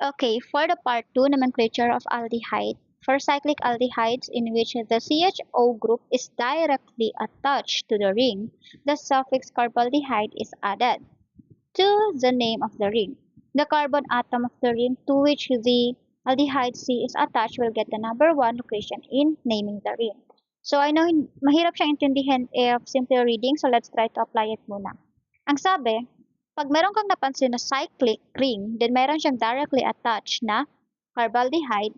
Okay, for the part 2, nomenclature of aldehyde. For cyclic aldehydes in which the CHO group is directly attached to the ring, the suffix carbaldehyde is added to the name of the ring. The carbon atom of the ring to which the aldehyde C is attached will get the number 1 location in naming the ring. So I know mahirap siyang intindihin if simple reading, so let's try to apply it muna. Ang sabi, pag meron kang napansin na cyclic ring, then meron siyang directly attached na carbaldehyde,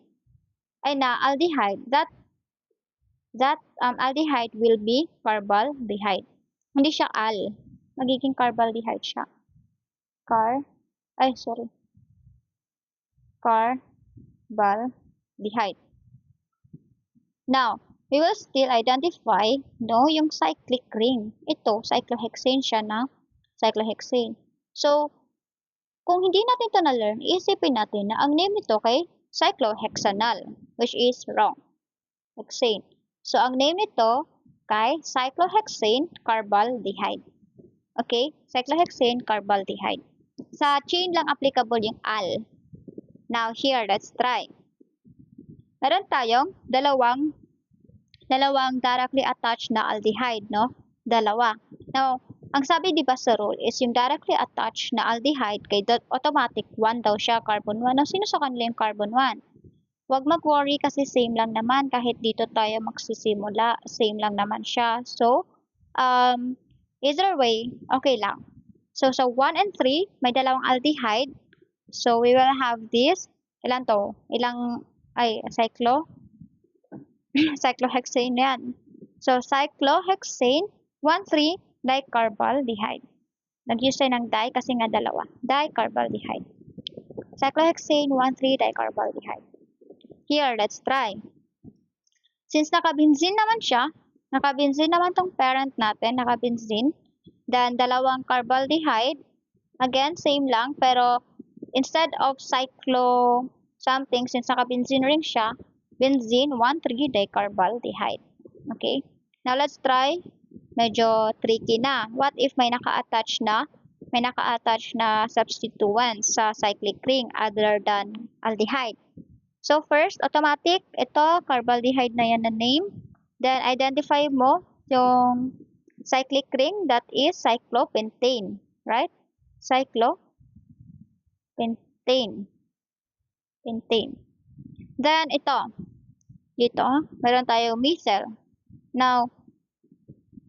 ay na aldehyde, that aldehyde will be carbaldehyde. Hindi siya al. Magiging carbaldehyde siya. Carbaldehyde. Now, we will still identify yung cyclic ring. Ito, cyclohexane siya na cyclohexane. So, kung hindi natin ito na-learn, iisipin natin na ang name nito kay cyclohexanal, which is wrong. Hexane. So, ang name nito kay cyclohexane carbaldehyde. Okay? Cyclohexane carbaldehyde. Sa chain lang applicable yung al. Now, here, let's try. Meron tayong dalawang directly attached na aldehyde, no? Dalawa. Now, ang sabi di ba sa rule is yung directly attached na aldehyde kay automatic 1 daw siya, carbon 1. Now, sino sa kanila yung carbon 1? Huwag mag-worry kasi same lang naman. Kahit dito tayo magsisimula, same lang naman siya. So, either way, okay lang. So, sa 1 and 3, may dalawang aldehyde. So, we will have this. Ilan to? Cyclohexane yan. So, cyclohexane 1,3 dicarbaldehyde. Nag-use tayo ng di kasi nga dalawa. Dicarbaldehyde. Cyclohexane 1,3 dicarbaldehyde. Here, let's try. Since naka-benzene naman siya, naka-benzene naman tong parent natin, naka-benzene, then dalawang carbaldehyde, again, same lang, pero instead of cyclo something, since naka-benzene ring siya, benzene 1,3 dicarbaldehyde. Okay? Now, let's try. Medyo tricky na. What if may naka-attach na substituents sa cyclic ring other than aldehyde? So, first, automatic, ito, carbaldehyde na yan na name. Then, identify mo yung cyclic ring, that is cyclopentane. Right? Cyclopentane. Then, dito, meron tayo methyl. Now,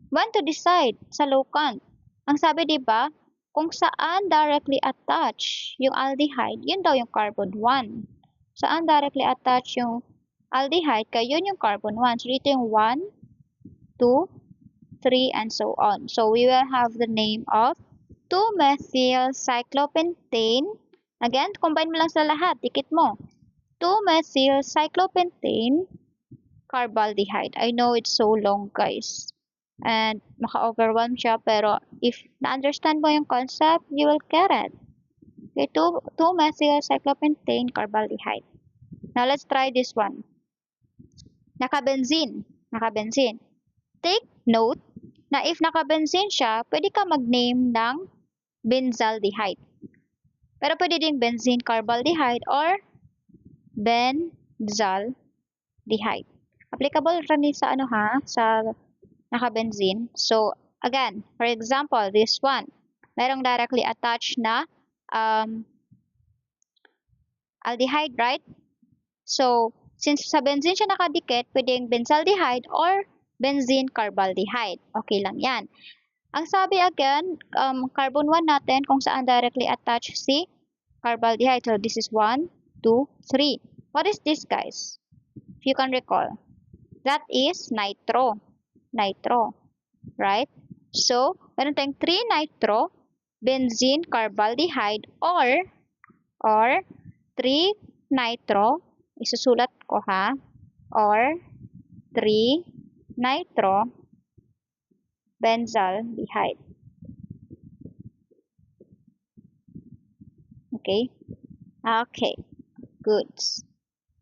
when to decide sa locant? Ang sabi, di ba, kung saan directly attached yung aldehyde, yun daw yung carbon 1. Saan directly attached yung aldehyde, kaya yun yung carbon 1. So, dito yung 1, 2, 3, and so on. So, we will have the name of 2-methyl cyclopentane. Again, combine mo lang sa lahat. Dikit mo. 2-methyl cyclopentane carbaldehyde. I know it's so long, guys. And maka-overwhelm siya, pero if na-understand mo yung concept, you will get it. Okay, 2-methyl cyclopentane carbaldehyde. Now, let's try this one. Naka-benzene. Take note na if naka-benzene siya, pwede ka mag-name ng benzaldehyde. Pero pwede din benzene carbaldehyde or benzaldehyde. Applicable rin sa sa naka-benzene. So, again, for example, this one. Merong directly attached na aldehyde, right? So, since sa benzene siya nakadikit, pwedeng benzaldehyde or benzene carbaldehyde. Okay lang yan. Ang sabi again, carbon 1 natin kung saan directly attached si carbaldehyde. So, this is 1, 2, 3. What is this, guys? If you can recall. That is nitro. Right? So, meron tayong 3-nitro benzene carbaldehyde or 3-nitro, isusulat ko ha, or 3-nitro benzaldehyde. Okay? Okay. Good.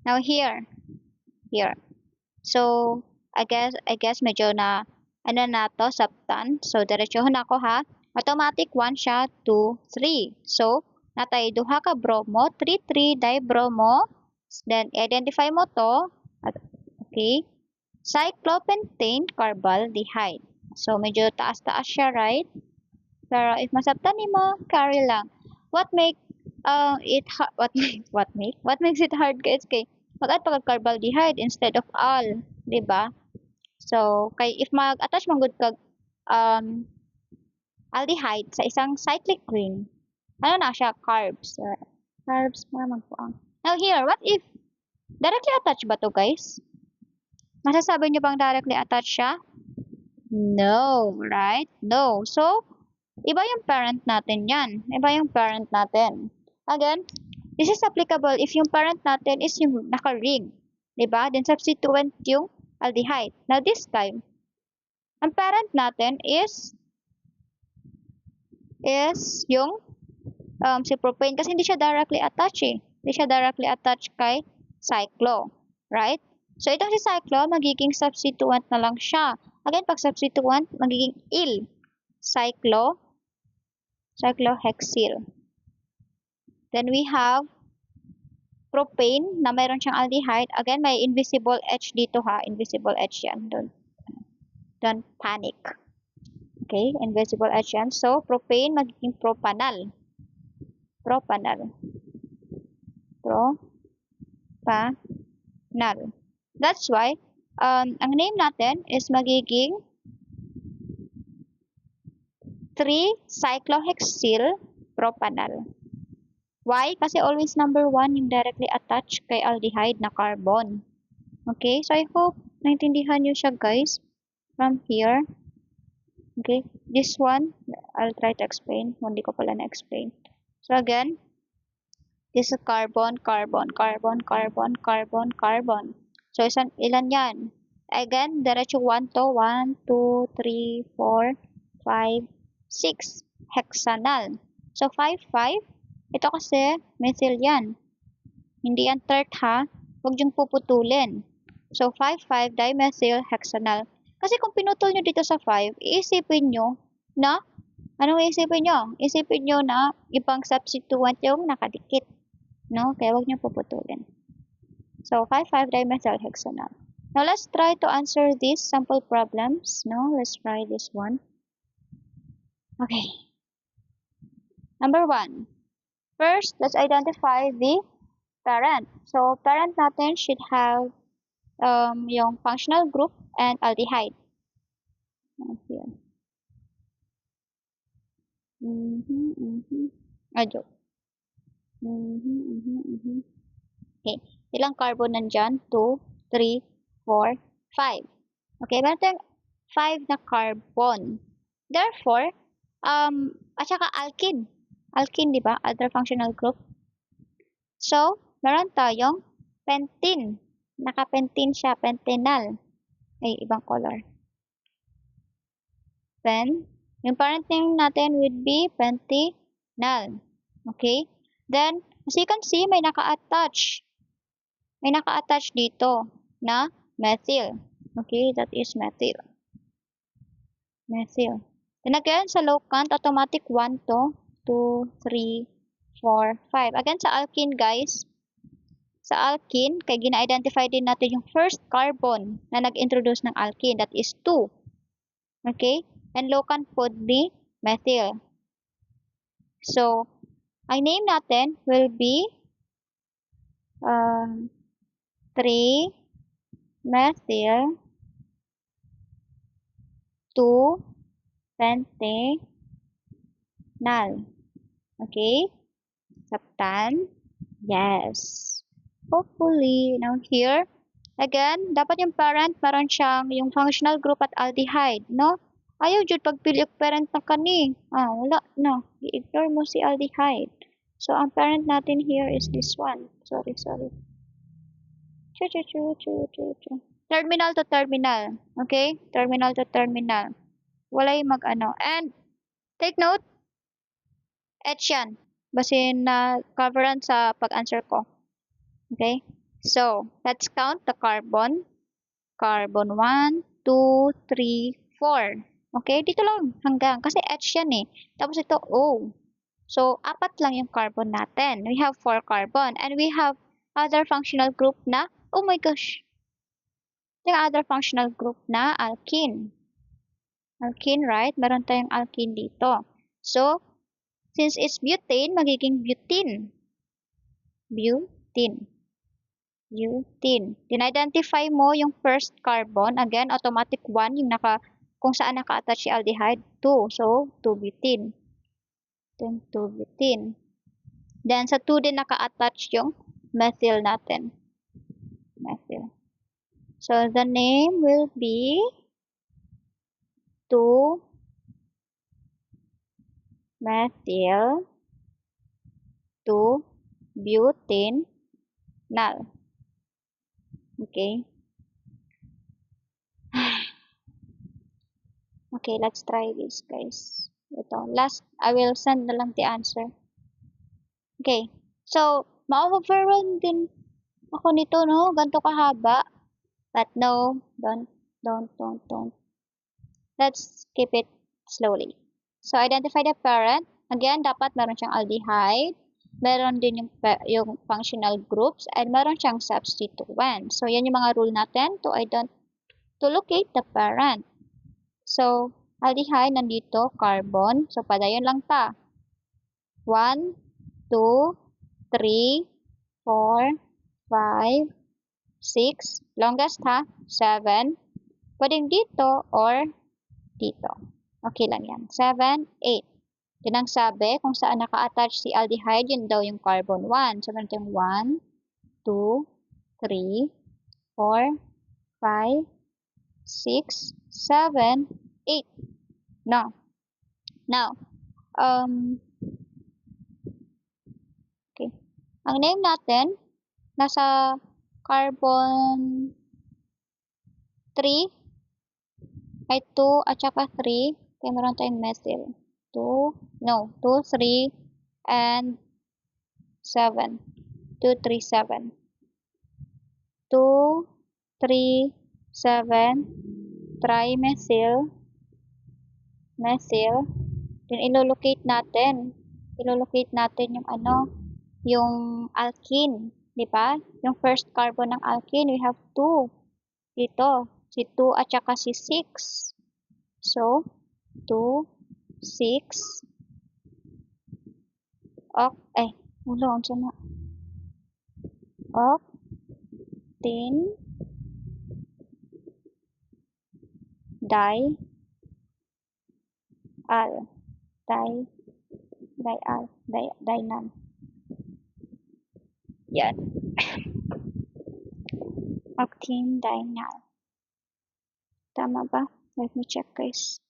Now here. So, I guess medyo na subtan. So, diretsohan ako ha. Automatic 1 siya, 2, 3. So, natay duha ka bromo, 3,3-dibromo, then identify mo to, okay, cyclopentane carbaldehyde. So, medyo taas-taas siya, right? Pero if masabtan nimo, carry lang. What make what makes it hard guys kay mag-add pa kag carbaldehyde instead of all, di ba? So, kay if mag-attach man gud kag aldehyde sa isang cyclic ring, ano na siya? Carbs. Carbs na magpuang. Now here, what if directly attached ba to guys? Masasabi niyo bang directly attached siya? No, right? No. So, iba yung parent natin yan. Iba yung parent natin. Again, this is applicable if yung parent natin is yung naka-ring. Diba? Then substituent yung aldehyde. Now this time, ang parent natin is yung si propane kasi hindi siya directly attached eh. Hindi siya directly attached kay cyclo. Right? So, itong si cyclo, magiging substituent na lang siya. Again, pag substituent, magiging il. Cyclohexyl. Then we have propane na mayroon siyang aldehyde. Again, may invisible H dito ha. Invisible H yan. Don't panic. Okay, invisible H yan. So, propane magiging propanal. Propanal. That's why, ang name natin is magiging 3-cyclohexyl propanal. Why? Kasi always number 1 yung directly attached kay aldehyde na carbon. Okay? So, I hope naintindihan nyo siya, guys. From here. Okay? This one, I'll try to explain. Hindi ko pala na-explain. So, again, this is carbon, carbon, carbon, carbon, carbon, carbon. So, ilan yan? Again, diretso 1 to. 1, 2, 3, 4, 5, 6. Hexanal. So, 5, 5. Ito kasi, methyl yan. Hindi yan tert ha. Huwag yung puputulin. So, 5,5-dimethyl hexanal. Kasi kung pinutol nyo dito sa 5, iisipin nyo na, anong iisipin nyo? Isipin nyo na ibang substituent yung nakadikit. No? Kaya huwag nyo puputulin. So, 5,5-dimethyl hexanal. Now, let's try to answer these sample problems. No? Let's try this one. Okay. Number 1. First, let's identify the parent. So, parent natin should have yung functional group and aldehyde. Here. Joke. Okay. Ilang carbon nandyan? 2, 3, 4, 5. Okay, meron tayong 5 na carbon. Therefore, at saka alkene. Alkene, di ba? Other functional group. So, meron tayong pentene. Naka-pentene siya. Pentenal. Ay, ibang color. Yung parent name natin would be pentenal. Okay? Then, as you can see, may naka-attach. May naka-attach dito na methyl. Okay? That is methyl. Methyl. Then again, sa locant, automatic 1 to 2, 3, 4, 5. Again, sa alkene, guys, sa alkene, kaya gina-identify din natin yung first carbon na nag-introduce ng alkene. That is 2. Okay? And locant would be methyl. So, ang name natin will be 3-methyl 2-pentanal. Okay? Sabtan? Yes. Hopefully, now here, again, dapat yung parent, meron siyang yung functional group at aldehyde, no? Ayaw jud pagpili og parent na kani. Wala na. I-ignore mo si aldehyde. So, ang parent natin here is this one. Sorry. Terminal to terminal. Okay? Terminal to terminal. Walay mag-ano. And, take note, H yan. Basin na coveran sa pag-answer ko. Okay? So, let's count the carbon. Carbon 1, 2, 3, 4. Okay? Dito lang hanggang. Kasi H yan eh. Tapos ito O. So, 4 lang yung carbon natin. We have 4 carbon. And we have other functional group na, oh my gosh, yung other functional group na alkene. Alkene, right? Meron tayong alkene dito. So, since it's butane, magiging butene. Butene. Butene. Din-identify mo yung first carbon. Again, automatic 1 yung kung saan naka-attach si aldehyde. 2. So, 2-butene. Then, 2-butene. Then, sa 2 din naka-attach yung methyl natin. Methyl. So, the name will be 2-methyl 2-butanal. Okay. Okay, let's try this, guys. Ito. Last, I will send na lang the answer. Okay. So, ma-overwhelm din ako nito, no? Ganito kahaba. But no, don't. Let's keep it slowly. So, identify the parent. Again, dapat meron siyang aldehyde. Meron din yung functional groups. And meron siyang substituent. So, yan yung mga rule natin to locate the parent. So, aldehyde nandito, carbon. So, padayon lang ta. 1, 2, 3, 4, 5, 6. Longest ha? 7. Pwedeng dito or dito. Okay lang yan. 7, 8. Yun ang sabi, kung saan naka-attach si aldehyde, yun daw yung carbon 1. So, meron tayong 1, 2, 3, 4, 5, 6, 7, 8. No. Now, okay. Ang name natin, nasa carbon 3, ay 2 at saka 3. Kaya meron tayong methyl. 2, 3, and 7. 2, 3, 7. 2, 3, 7. Trimethyl. Methyl. Then, ilolocate natin yung yung alkene. Diba? Yung first carbon ng alkene, we have 2. Dito, si 2 at saka si 6. So, 2, 6. Ulong siya na. Octane. Dinan. Yan. Octane dinan. Tama ba? Let me check, guys.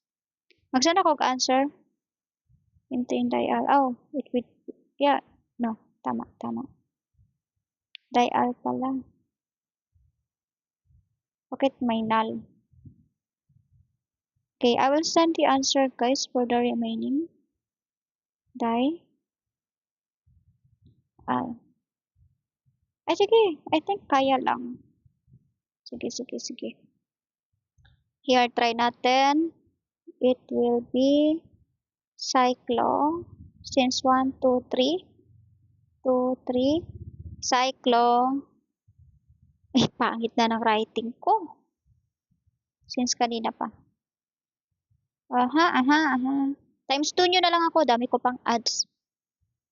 Magsend ako answer. Intane dial. Oh, it would, yeah. No, tama. Dial pala. Bakit may null? Okay, I will send the answer, guys, for the remaining. Dial. Ay, sige. I think kaya lang. Sige. Here, try natin. It will be cyclo. Since 1, 2, 3. 2, 3. Cyclo. Pangit na ng writing ko. Since kanina pa. Times 2 nyo na lang ako. Dami ko pang adds.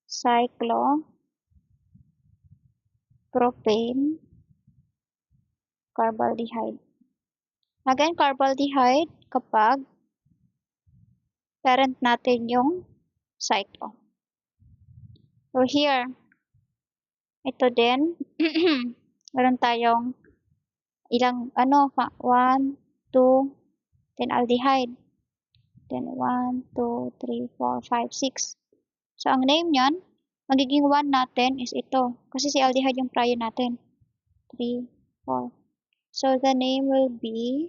Cyclo. Propane. Carbaldehyde. Again, carbaldehyde kapag parent natin yung cyclo. So, here, ito din, meron tayong ilang, 1, 2, then aldehyde. Then, 1, 2, 3, 4, 5, 6. So, ang name nyan, magiging 1 natin is ito. Kasi si aldehyde yung prior natin. 3, 4. So, the name will be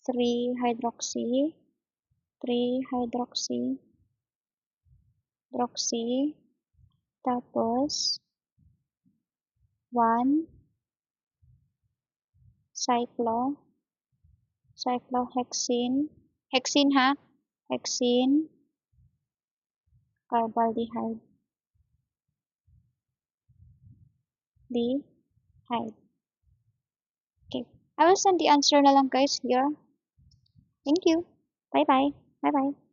3-hydroxy, 3-hydroxy, tapos 1 cyclohexene, hexene ha, hexene, carbaldehyde. Dehyde. Okay. I will send the answer na lang guys here. Thank you. Bye bye. Bye bye.